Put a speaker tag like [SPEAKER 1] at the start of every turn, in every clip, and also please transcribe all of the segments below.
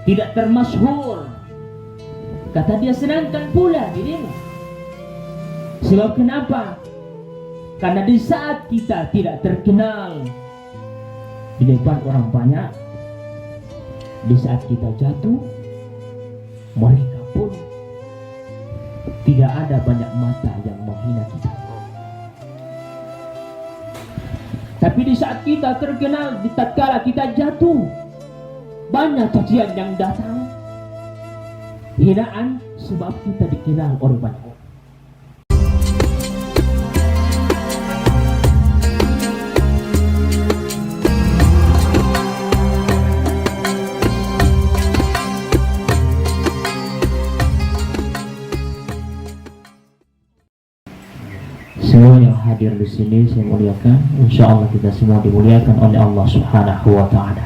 [SPEAKER 1] tidak termasyhur. Kata dia, senangkan pula dirimu. Sebab kenapa? Karena di saat kita tidak terkenal di depan orang banyak, di saat kita jatuh, mereka pun tidak ada banyak mata yang menghina kita. Tapi di saat kita terkenal, di tatkala kita jatuh, banyak cacian yang datang, hinaan, sebab kita dikenal oleh banyak orang. Semua yang hadir di sini saya muliakan. Insya Allah kita semua dimuliakan oleh Allah Subhanahu wa Ta'ala.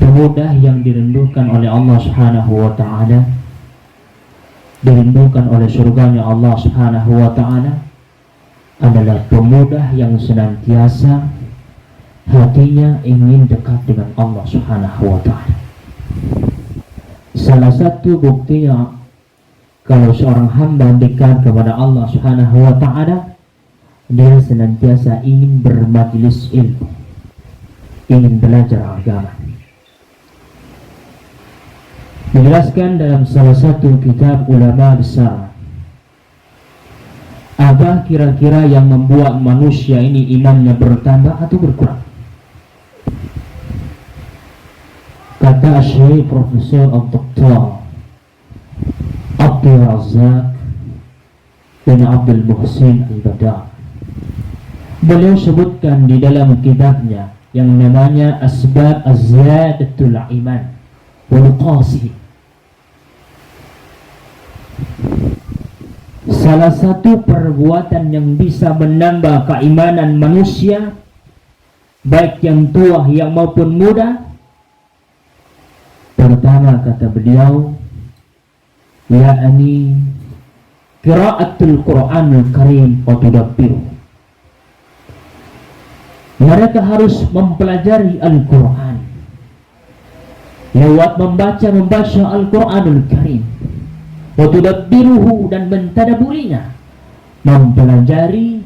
[SPEAKER 1] Pemuda yang dirindukan oleh Allah Subhanahu wa Ta'ala, dirindukan oleh surganya Allah Subhanahu wa Ta'ala, adalah pemuda yang senantiasa hatinya ingin dekat dengan Allah Subhanahu wa Ta'ala. Salah satu buktinya kalau seorang hamba dekat kepada Allah Subhanahu wa Ta'ala, dia senantiasa ingin bermajlis ilmu, ingin belajar agama. Dijelaskan dalam salah satu kitab ulama besar, apa kira-kira yang membuat manusia ini imannya bertambah atau berkurang? Kata Syekh Profesor Dr. Abdul Razak bin Abdul Muhsin Al-Badar, beliau sebutkan di dalam kitabnya yang namanya Asbab Az-Ziyadatul Iman wal Qasi, salah satu perbuatan yang bisa menambah keimanan manusia, baik yang tua yang maupun muda, pertama kata beliau, yakni qiraatul Qur'anul Karim wa tadabburuh. Mereka harus mempelajari Al-Qur'an lewat membaca Al-Qur'anul Karim, wa tadabburuhu, dan mentadaburinya, mempelajari,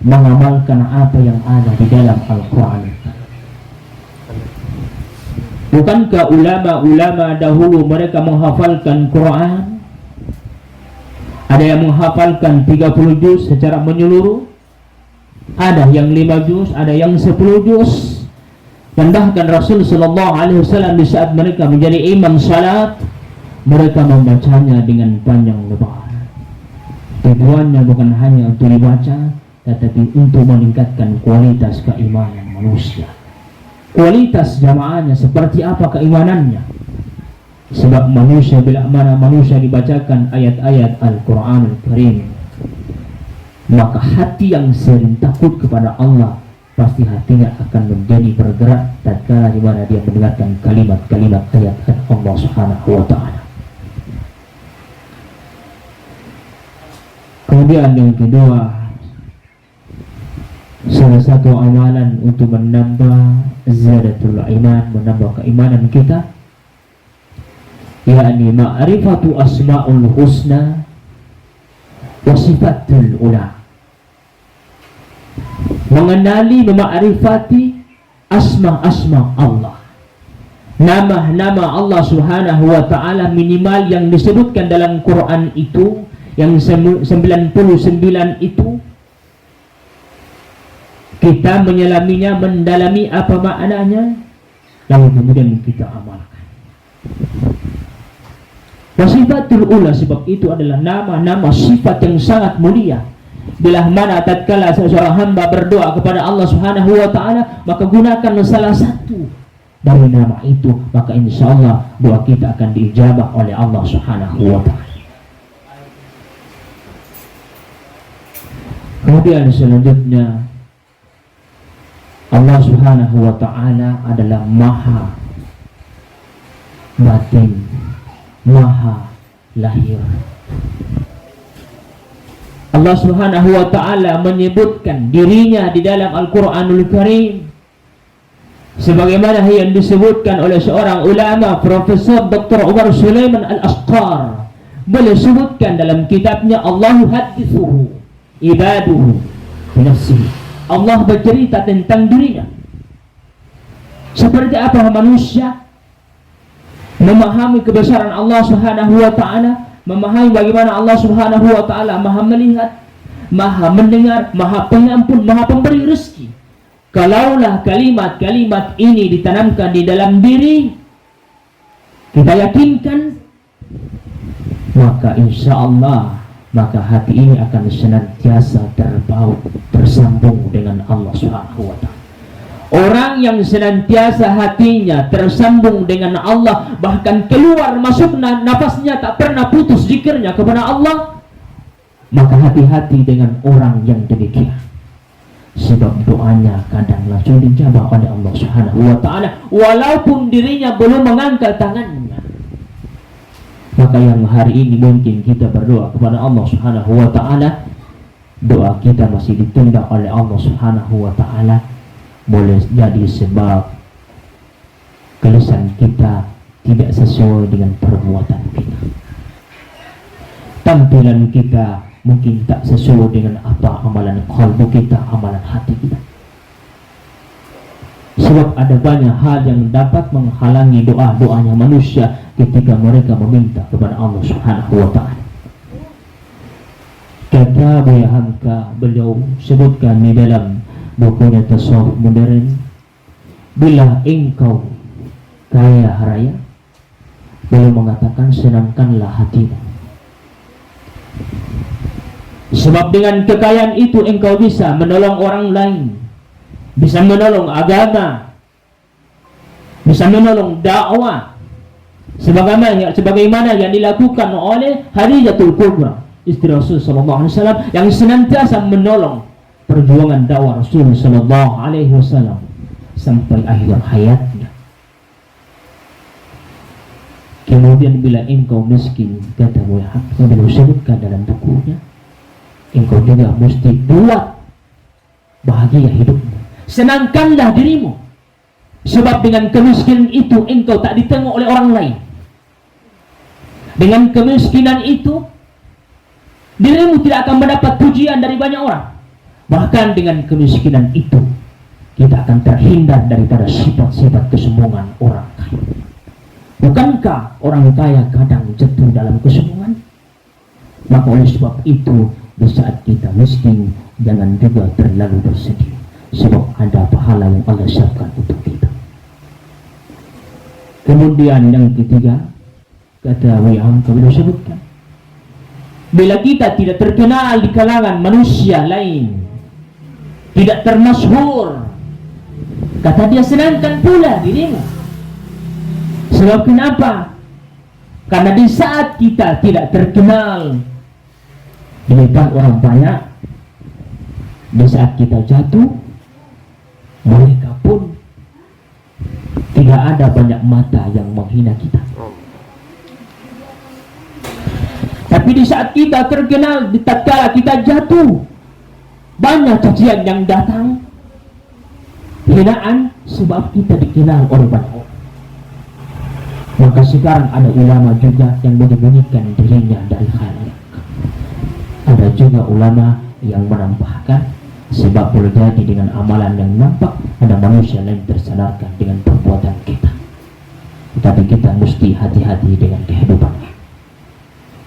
[SPEAKER 1] mengamalkan apa yang ada di dalam Al-Qur'an. Bukankah ulama-ulama dahulu mereka menghafalkan Quran? Ada yang menghafalkan 30 juz secara menyeluruh, ada yang 5 juz, ada yang 10 juz. Dan bahkan Rasul sallallahu alaihi wasallam di saat mereka menjadi imam salat, mereka membacanya dengan panjang lebar. Tujuannya bukan hanya untuk dibaca, tetapi untuk meningkatkan kualitas keimanan manusia. Kualitas jamaahnya seperti apa keimanannya. Sebab manusia, bila mana manusia dibacakan ayat-ayat Al-Qur'anul Karim, maka hati yang sering takut kepada Allah, pasti hatinya akan menjadi bergerak tatkala di mana dia mendengarkan kalimat-kalimat ayat-ayat Allah Subhanahu wa Ta'ala. Kemudian yang kedua, salah satu amalan untuk menambah ziyadatul iman, menambah keimanan kita, yakni ma'rifatu asma'ul husna wa sifatul ula. Mengenali, memakrifati asma-asma Allah, nama-nama Allah Subhanahu wa Ta'ala, minimal yang disebutkan dalam Quran itu, yang 99 itu, kita menyelaminya, mendalami apa maknanya, lalu kemudian kita amalkan. Wasifatul ula, sebab itu adalah nama-nama sifat yang sangat mulia. Bila mana tatkala seorang hamba berdoa kepada Allah Subhanahu wa Ta'ala, maka gunakan salah satu dari nama itu, maka insya Allah doa kita akan diijabah oleh Allah Subhanahu wa Ta'ala. Kemudian selanjutnya, Allah Subhanahu wa Ta'ala adalah maha batin, maha lahir. Allah Subhanahu wa Ta'ala menyebutkan dirinya di dalam Al-Quranul Karim sebagaimana yang disebutkan oleh seorang ulama, Profesor Dr. Umar Sulaiman Al-Asqar. Beliau sebutkan dalam kitabnya Allahu hadithuhu ibaduhu binafsihi. Allah bercerita tentang dirinya. Seperti apa manusia memahami kebesaran Allah Subhanahu wa taala, memahami bagaimana Allah Subhanahu wa taala Maha melihat, Maha mendengar, Maha pengampun, Maha pemberi rezeki. Kalaulah kalimat-kalimat ini ditanamkan di dalam diri, kita yakinkan, maka insya Allah maka hati ini akan senantiasa terbaut, tersambung dengan Allah Subhanahu wa taala. Orang yang senantiasa hatinya tersambung dengan Allah, bahkan keluar masuk nafasnya tak pernah putus zikirnya kepada Allah, maka hati-hati dengan orang yang demikian. Sebab doanya kadang langsung dijawab oleh Allah Subhanahu wa taala walaupun dirinya belum mengangkat tangannya. Maka yang hari ini mungkin kita berdoa kepada Allah Subhanahu wa taala, doa kita masih ditunda oleh Allah Subhanahu wa taala, boleh jadi sebab kelisan kita tidak sesuai dengan perbuatan kita. Tampilan kita mungkin tak sesuai dengan apa amalan kalbu kita, amalan hati kita. Sebab ada banyak hal yang dapat menghalangi doa-doanya manusia ketika mereka meminta kepada Allah Subhanahu wa taala. Kata Buya Hamka, beliau sebutkan di dalam bukunya Tasawuf Modern, bila engkau kaya raya, beliau mengatakan senangkanlah hatimu. Sebab dengan kekayaan itu engkau bisa menolong orang lain, bisa menolong agama, bisa menolong dakwah, sebagaimana yang dilakukan oleh Khadijatul Kubra, istri Rasul sallallahu alaihi wasallam, yang senantiasa menolong perjuangan dakwah Rasul sallallahu alaihi wasallam sampai akhir hayatnya. Kemudian bila engkau miskin, kata Muhammad, beliau sebutkan dalam bukunya, engkau juga mesti buat bahagia hidupmu. Senangkanlah dirimu. Sebab dengan kemiskinan itu engkau tak ditengok oleh orang lain. Dengan kemiskinan itu dirimu tidak akan mendapat pujian dari banyak orang. Bahkan dengan kemiskinan itu kita akan terhindar daripada sifat-sifat kesombongan orang kaya. Bukankah orang kaya kadang jatuh dalam kesombongan? Maka oleh sebab itu, di saat kita miskin, jangan juga terlalu bersedih, sebab ada pahala yang Allah siapkan untuk kita. Kemudian yang ketiga, kata Wiyam beliau sebutkan, bila kita tidak terkenal di kalangan manusia lain, tidak termasyhur, kata dia, senangkan pula dirimu. Sebab kenapa? Karena di saat kita tidak terkenal di depan orang banyak, di saat kita jatuh, mereka pun tidak ada banyak mata yang menghina kita. Tapi di saat kita terkenal, di tatkala kita jatuh, banyak cacian yang datang, hinaan, sebab kita dikenal oleh banyak orang. Maka sekarang ada ulama juga yang menyembunyikan dirinya dari khalayak. Ada juga ulama yang menampakkan, sebab boleh jadi dengan amalan yang nampak ada manusia lain tersadarkan dengan perbuatan kita. Tetapi kita mesti hati-hati dengan kehidupan.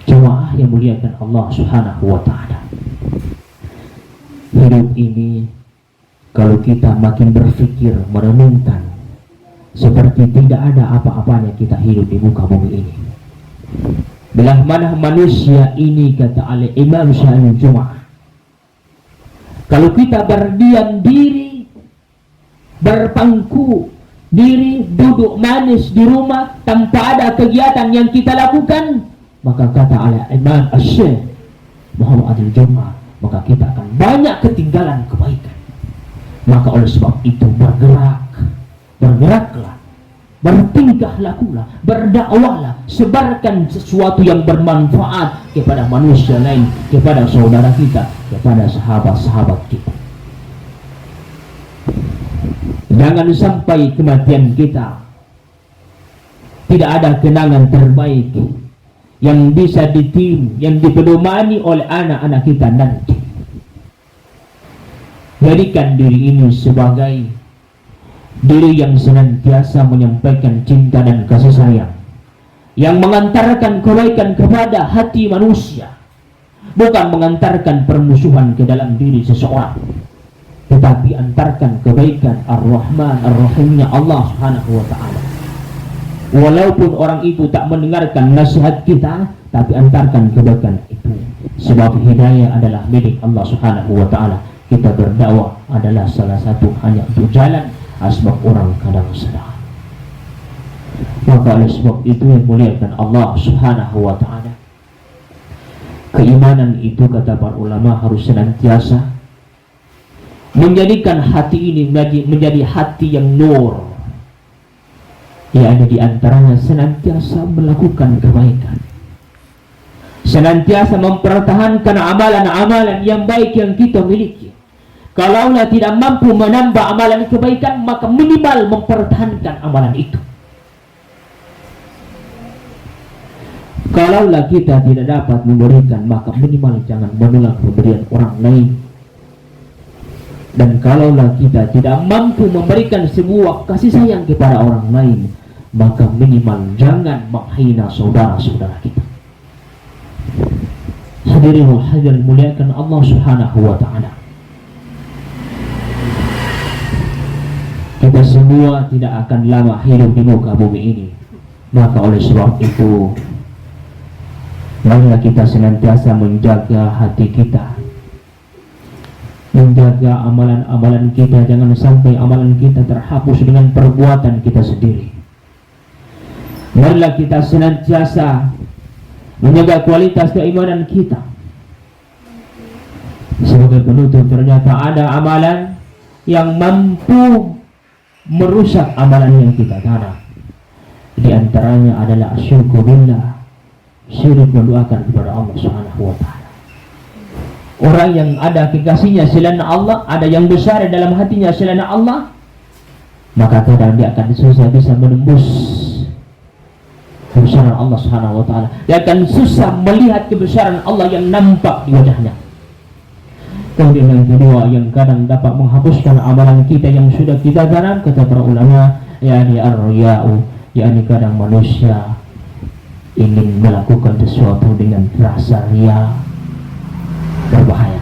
[SPEAKER 1] Jemaah yang muliakan Allah Subhanahu wa taala, hidup ini kalau kita makin berpikir, merenungkan, seperti tidak ada apa-apanya kita hidup di muka bumi ini. Belah mana manusia ini, kata oleh Imam Syafi'i Jum'ah, kalau kita berdiam diri, berpangku diri, duduk manis di rumah tanpa ada kegiatan yang kita lakukan, maka kata oleh Imam Syekh Muhammad Al-Jum'ah, maka kita akan banyak ketinggalan kebaikan. Maka oleh sebab itu bergeraklah, bertingkah lakulah, berdakwahlah, sebarkan sesuatu yang bermanfaat kepada manusia lain, kepada saudara kita, kepada sahabat-sahabat kita. Jangan sampai kematian kita tidak ada kenangan terbaik yang bisa ditiru, yang dipedomani oleh anak-anak kita nanti. Jadikan diri ini sebagai diri yang senantiasa menyampaikan cinta dan kasih sayang, yang mengantarkan kebaikan kepada hati manusia, bukan mengantarkan permusuhan ke dalam diri seseorang, tetapi antarkan kebaikan Ar-Rahman Ar-Rahimnya Allah Subhanahu wa ta'ala. Walaupun orang itu tak mendengarkan nasihat kita, tapi antarkan kebaikan itu, sebab hidayah adalah milik Allah Subhanahu wa ta'ala. Kita berdakwah adalah salah satu hanya untuk jalan, sebab orang kadang salah. Maka oleh sebab itu yang muliakan Allah Subhanahu wa ta'ala, keimanan itu kata para ulama harus senantiasa menjadikan hati ini menjadi hati yang nur, yang ada di antaranya senantiasa melakukan kebaikan, senantiasa mempertahankan amalan-amalan yang baik yang kita miliki. Kalaulah tidak mampu menambah amalan kebaikan, maka minimal mempertahankan amalan itu. Kalaulah kita tidak dapat memberikan, maka minimal jangan menolak pemberian orang lain. Dan kalaulah kita tidak mampu memberikan sebuah kasih sayang kepada orang lain, maka minimal jangan menghina saudara-saudara kita. Hadirin hadirin muliakan Allah Subhanahu wa ta'ala, kita semua tidak akan lama hidup di muka bumi ini. Maka oleh sebab itu, marilah kita senantiasa menjaga hati kita, menjaga amalan-amalan kita. Jangan sampai amalan kita terhapus dengan perbuatan kita sendiri. Marilah kita senantiasa menjaga kualitas keimanan kita. Sebagai penutup, ternyata ada amalan yang mampu merusak amalan yang kita tanam. Di antaranya adalah asyirku billah, syirik mendoakan kepada Allah Subhanahu wa ta'ala. Orang yang ada kekasihnya selain Allah, ada yang besar dalam hatinya selain Allah, maka kadang dia akan susah bisa menembus kebesaran Allah Subhanahu wa ta'ala. Dia akan susah melihat kebesaran Allah yang nampak di wajahnya. Kemudian yang kedua, yang kadang dapat menghapuskan amalan kita yang sudah kita tanam, kata para ulama, yakni ar-riya'u, yakni kadang manusia ingin melakukan sesuatu dengan rasa riya, berbahaya.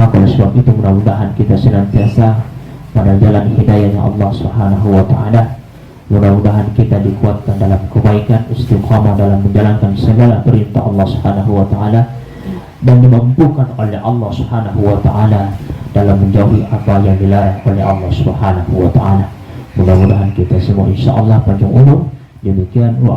[SPEAKER 1] Maka oleh sebab itu mudah-mudahan kita senantiasa pada jalan hidayahnya Allah Subhanahu wa ta'ala. Mudah-mudahan kita dikuatkan dalam kebaikan, istiqamah dalam menjalankan segala perintah Allah Subhanahu wa ta'ala, dan dimampukan oleh Allah Subhanahu wa ta'ala dalam menjauhi apa yang dilarang oleh Allah Subhanahu wa ta'ala. Mudah-mudahan kita semua insya Allah panjang umur. Demikian wa